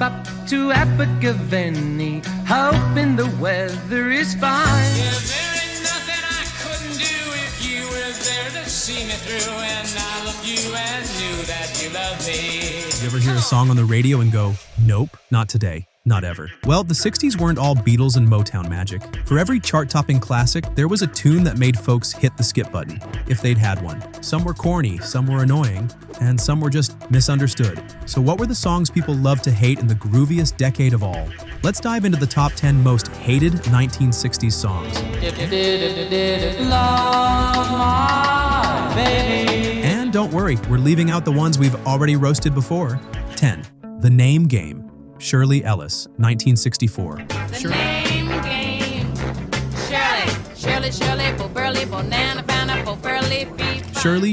up to Abergavenny, hoping the weather is fine. Yeah, there ain't nothing I couldn't do if you were there to see me through. And I loved you and knew that you loved me. You ever hear a song on the radio and go, nope, not today, not ever? Well, the 60s weren't all Beatles and Motown magic. For every chart-topping classic, there was a tune that made folks hit the skip button, if they'd had one. Some were corny, some were annoying, and some were just misunderstood. So what were the songs people loved to hate in the grooviest decade of all? Let's dive into the top 10 most hated 1960s songs. Love my baby. And don't worry, we're leaving out the ones we've already roasted before. 10. The Name Game. Shirley Ellis, 1964. The name game. Shirley, Bo Burley, Banana, Banana, Bo Burley,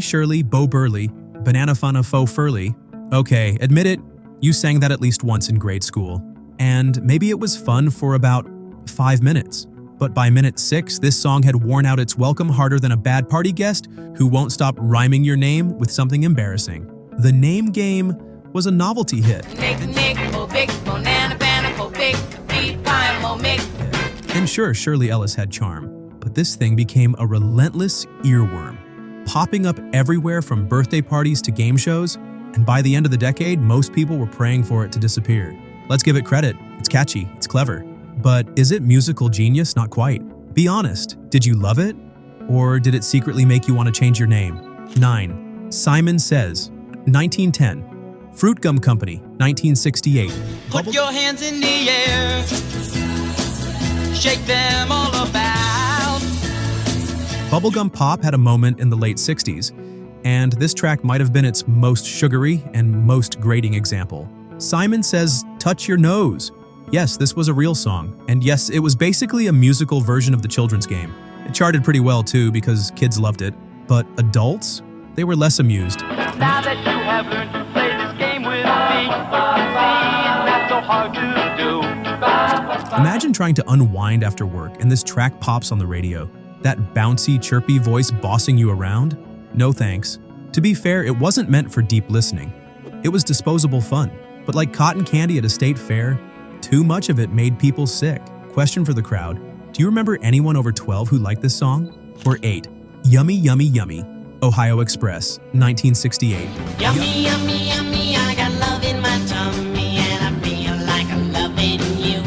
Shirley, Bo Burley, Banana Funna Fo Furley. Okay, admit it, you sang that at least once in grade school. And maybe it was fun for about 5 minutes. But by minute 6, this song had worn out its welcome harder than a bad party guest who won't stop rhyming your name with something embarrassing. The Name Game was a novelty hit. And sure, Shirley Ellis had charm, but this thing became a relentless earworm, popping up everywhere from birthday parties to game shows, and by the end of the decade, most people were praying for it to disappear. Let's give it credit. It's catchy, it's clever. But is it musical genius? Not quite. Be honest, did you love it? Or did it secretly make you want to change your name? 9. Simon Says, 1910. Fruitgum Company, 1968. Put your hands in the air, shake them all about. Bubblegum pop had a moment in the late 60s, and this track might have been its most sugary and most grating example. Simon Says, touch your nose. Yes, this was a real song, and yes, it was basically a musical version of the children's game. It charted pretty well too because kids loved it, but adults, they were less amused. Now that you have learned to play this game with me, that's so hard to do. Imagine trying to unwind after work and this track pops on the radio. That bouncy, chirpy voice bossing you around? No thanks. To be fair, it wasn't meant for deep listening. It was disposable fun. But like cotton candy at a state fair, too much of it made people sick. Question for the crowd. Do you remember anyone over 12 who liked this song? Or 8. Yummy, Yummy, Yummy. Ohio Express, 1968. Yummy, yummy, yummy, I got love in my tummy and I feel like I'm loving you.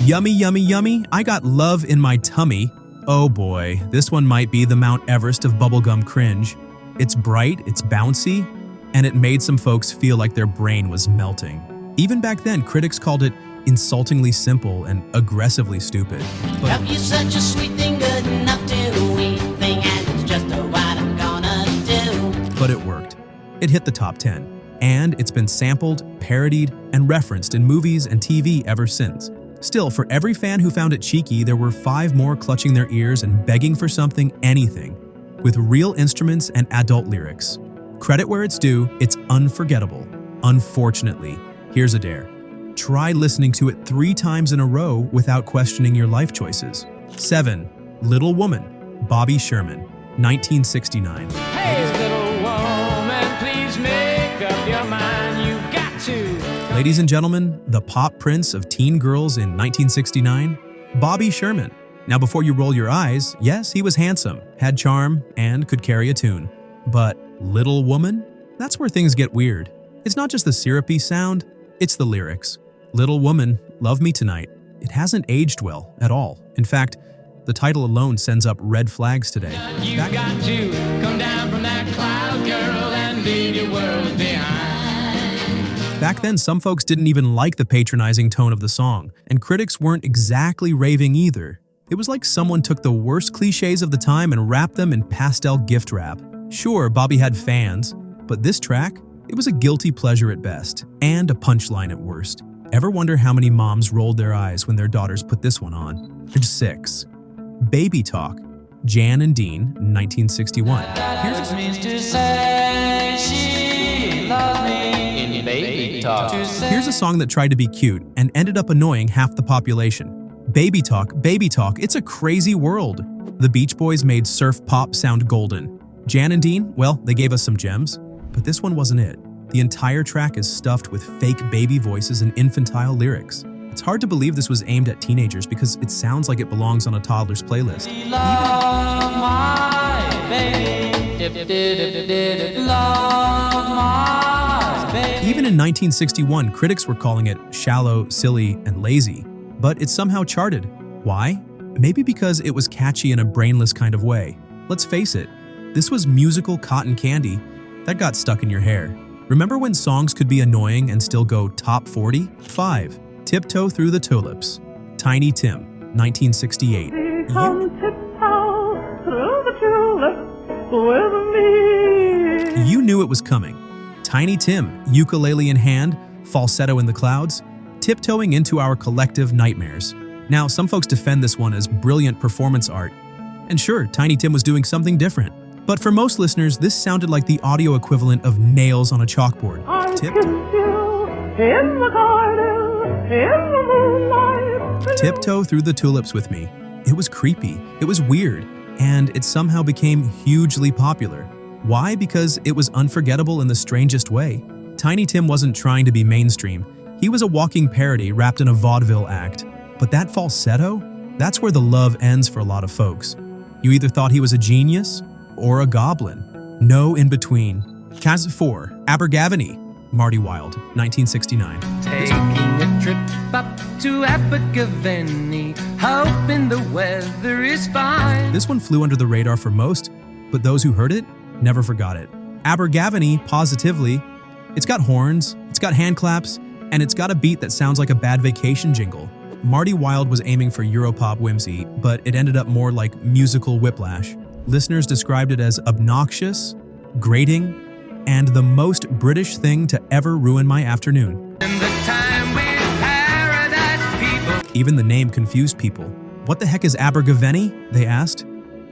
Yummy, yummy, yummy, I got love in my tummy. Oh boy, this one might be the Mount Everest of bubblegum cringe. It's bright, it's bouncy, and it made some folks feel like their brain was melting. Even back then, critics called it insultingly simple and aggressively stupid. Love you such a sweet thing, good enough to eat thing, and it's just what I'm gonna do. But it worked. It hit the top 10. And it's been sampled, parodied, and referenced in movies and TV ever since. Still, for every fan who found it cheeky, there were 5 more clutching their ears and begging for something, anything, with real instruments and adult lyrics. Credit where it's due, it's unforgettable. Unfortunately, here's a dare. Try listening to it 3 times in a row without questioning your life choices. 7. Little Woman, Bobby Sherman, 1969. Hey, little woman, please make up your mind. You've got to. Ladies and gentlemen, the pop prince of teen girls in 1969, Bobby Sherman. Now before you roll your eyes, yes, he was handsome, had charm, and could carry a tune. But Little Woman? That's where things get weird. It's not just the syrupy sound, it's the lyrics. Little Woman, Love Me Tonight. It hasn't aged well at all. In fact, the title alone sends up red flags today. You got to come down from that cloud, girl, and leave your world behind. Back then, some folks didn't even like the patronizing tone of the song, and critics weren't exactly raving either. It was like someone took the worst cliches of the time and wrapped them in pastel gift wrap. Sure, Bobby had fans, but this track, it was a guilty pleasure at best, and a punchline at worst. Ever wonder how many moms rolled their eyes when their daughters put this one on? Here's 6. Baby Talk, Jan and Dean, 1961. Here's means to say she loves me in baby talk. Here's a song that tried to be cute and ended up annoying half the population. Baby Talk, it's a crazy world. The Beach Boys made surf pop sound golden. Jan and Dean, well, they gave us some gems, but this one wasn't it. The entire track is stuffed with fake baby voices and infantile lyrics. It's hard to believe this was aimed at teenagers because it sounds like it belongs on a toddler's playlist. Love my baby. Love my baby. Even in 1961, critics were calling it shallow, silly, and lazy, but it somehow charted. Why? Maybe because it was catchy in a brainless kind of way. Let's face it, this was musical cotton candy that got stuck in your hair. Remember when songs could be annoying and still go top 40? 5. Tiptoe Through the Tulips. Tiny Tim, 1968. Come tiptoe through the tulips with me. You knew it was coming. Tiny Tim, ukulele in hand, falsetto in the clouds, tiptoeing into our collective nightmares. Now, some folks defend this one as brilliant performance art. And sure, Tiny Tim was doing something different. But for most listeners, this sounded like the audio equivalent of nails on a chalkboard. I Tiptoe. kissed you in the garden, in the moonlight. Tiptoe Through the Tulips with me. It was creepy, it was weird, and it somehow became hugely popular. Why? Because it was unforgettable in the strangest way. Tiny Tim wasn't trying to be mainstream. He was a walking parody wrapped in a vaudeville act. But that falsetto? That's where the love ends for a lot of folks. You either thought he was a genius or a goblin. No in between. Cast 4, Abergavenny, Marty Wilde, 1969. Taking a trip up to Abergavenny, hoping the weather is fine. This one flew under the radar for most, but those who heard it never forgot it. Abergavenny, positively, it's got horns, it's got hand claps, and it's got a beat that sounds like a bad vacation jingle. Marty Wilde was aiming for Europop whimsy, but it ended up more like musical whiplash. Listeners described it as obnoxious, grating, and the most British thing to ever ruin my afternoon. In the time with paradise people. Even the name confused people. What the heck is Abergavenny? They asked.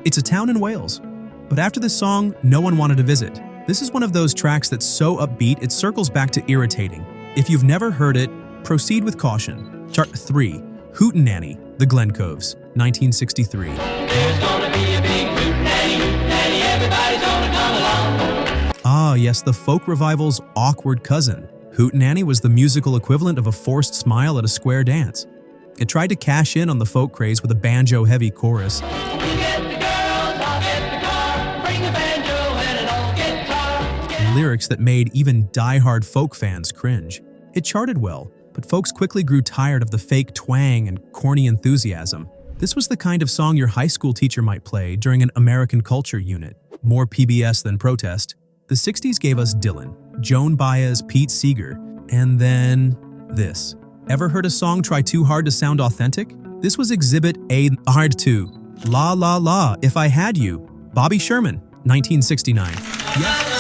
It's a town in Wales. But after this song, no one wanted to visit. This is one of those tracks that's so upbeat it circles back to irritating. If you've never heard it, proceed with caution. Chart 3, Hootenanny, The Glencoves, 1963. There's gonna be a big hootenanny, everybody's gonna come along. Ah, yes, the folk revival's awkward cousin. Hootenanny was the musical equivalent of a forced smile at a square dance. It tried to cash in on the folk craze with a banjo-heavy chorus. You get the girls, I'll get the car, bring the banjo and an old guitar. Lyrics that made even die-hard folk fans cringe. It charted well, but folks quickly grew tired of the fake twang and corny enthusiasm. This was the kind of song your high school teacher might play during an American culture unit. More PBS than protest. The 60s gave us Dylan, Joan Baez, Pete Seeger, and then this. Ever heard a song try too hard to sound authentic? This was Exhibit A hard to. La La La, If I Had You, Bobby Sherman, 1969. Yes.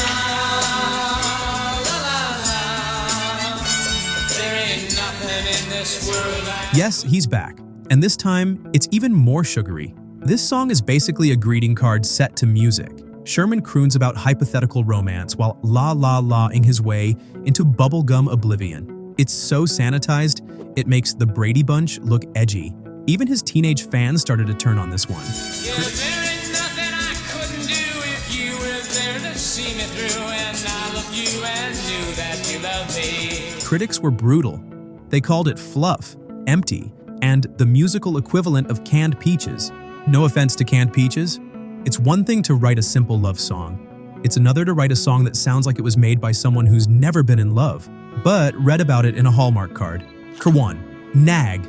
Yes, he's back. And this time, it's even more sugary. This song is basically a greeting card set to music. Sherman croons about hypothetical romance while la-la-la-ing his way into bubblegum oblivion. It's so sanitized, it makes the Brady Bunch look edgy. Even his teenage fans started to turn on this one. Yeah, there ain't nothing I couldn't do if you were there to see me through, and I love you and knew that you love me. Critics were brutal. They called it fluff, empty, and the musical equivalent of canned peaches. No offense to canned peaches. It's one thing to write a simple love song. It's another to write a song that sounds like it was made by someone who's never been in love, but read about it in a Hallmark card. Kerwan, Nag,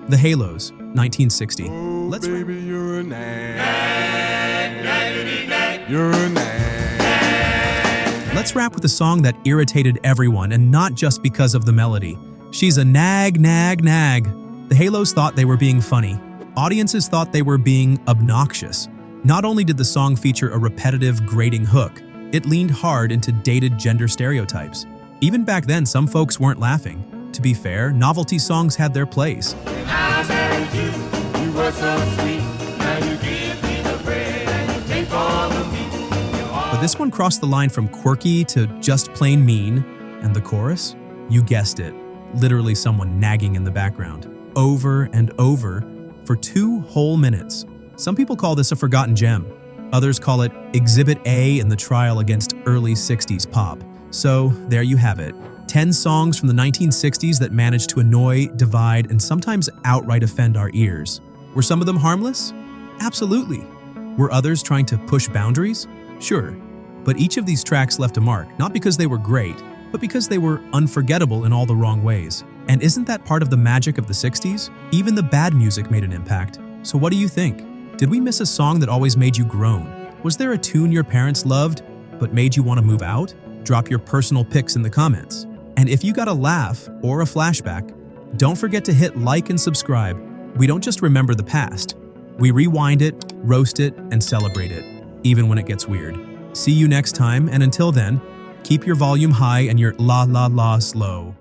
The Halos, 1960. Let's baby, you're a nag. You're a nag. Let's rap with a song that irritated everyone, and not just because of the melody. She's a nag, nag, nag. The Halos thought they were being funny. Audiences thought they were being obnoxious. Not only did the song feature a repetitive, grating hook, it leaned hard into dated gender stereotypes. Even back then, some folks weren't laughing. To be fair, novelty songs had their place. I married you, you were so sweet. Now you give me the bread and you take all the meat. But this one crossed the line from quirky to just plain mean. And the chorus? You guessed it. Literally someone nagging in the background. Over and over for 2 whole minutes. Some people call this a forgotten gem. Others call it Exhibit A in the trial against early 60s pop. So, there you have it. 10 songs from the 1960s that managed to annoy, divide, and sometimes outright offend our ears. Were some of them harmless? Absolutely. Were others trying to push boundaries? Sure. But each of these tracks left a mark, not because they were great, but because they were unforgettable in all the wrong ways. And isn't that part of the magic of the 60s? Even the bad music made an impact. So what do you think? Did we miss a song that always made you groan? Was there a tune your parents loved, but made you want to move out? Drop your personal pics in the comments. And if you got a laugh or a flashback, don't forget to hit like and subscribe. We don't just remember the past. We rewind it, roast it, and celebrate it, even when it gets weird. See you next time, and until then, keep your volume high and your la la la slow.